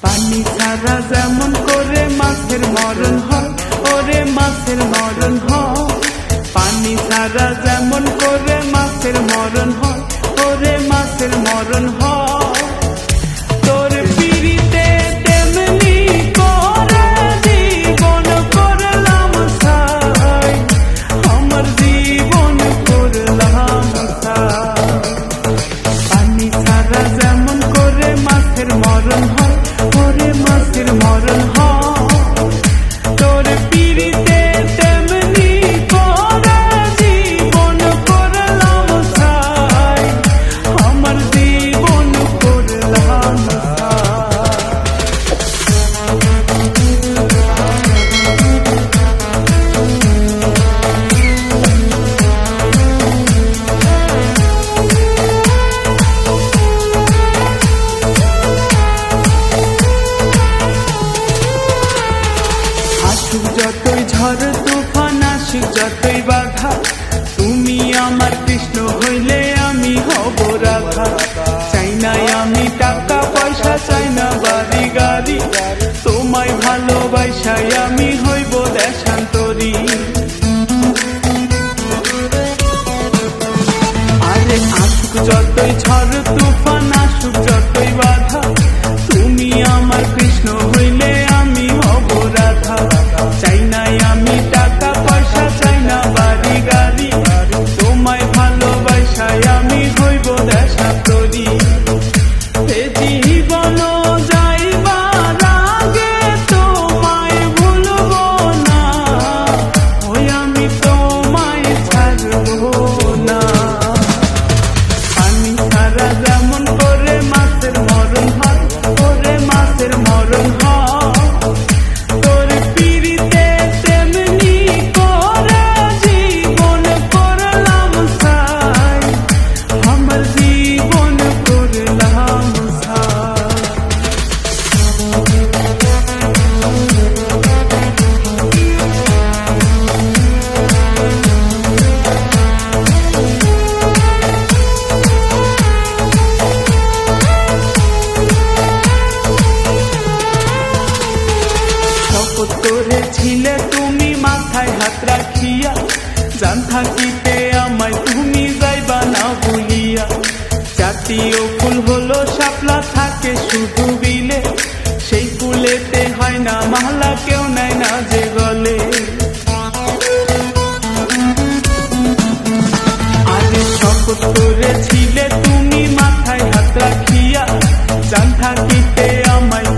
পানি ছাড়া যেমন করে মাছের মরণ হয়, ওরে মাছের মরণ হয়। পানি ছাড়া যেমন করে মাছের মরণ হয়, ওরে মাছের মরণ হয়। তোর পিড়িতে তেমনি করে জীবন করলাম ছাই, আমার জীবন করলাম ছাই। পানি ছাড়া যেমন করে মাছের মরণ হয়, ওরে মাছের মরণ হয়। তোর পিড়িতে তেমনি করে জীবন করলাম ছাই, আমার জীবন করলাম ছাই। আসুক যতই ঝড় তুফান, আসুক যতই বাধা, তুমি আমার কৃষ্ণ হইলে আমি হব রাধা। চাই না আমি টাকা পয়সা, চাই না বাড়ি গাড়ি, তোমায় ভালোবাসাই আমি হইব দেশান্তরী। আরে আসুক যতই ঝড় তুফান, আসুক যতই বাধা, তুমি আমার কৃষ্ণ হইলে আমি হব রাধা। চাই না আমি টাকা পয়সা, চাই না বাড়ি গাড়ি, তোমায় ভালোবাসাই আমি হইব দেশান্তরী। এ জীবন যাইবার আগে তোমায় ভুলব না, ওই আমি তোমায় ছাড়ব না। পানি ছাড়া যেমন করে মাছের মরণ হয়, ওরে মাছের মরণ হয়। তোর পিড়িতে তেমনি করে জীবন করলাম ছাই, আমার জীবন করলাম ছাই। শপথ করেছিলে তুমি মাথায় হাত রাখিয়া, জান থাকিতে আমায় তুমি যাইবা না ভুলিয়া। জাতীয় ফুল হলো শাপলা, থাকে শুধু বিলে, সেই ফুলেতে হয় না মালা, কেউ নেয় না যে গলে। আরে শপথ করেছিলে তুমি মাথায় হাত রাখিয়া, জান থাকিতে আমায়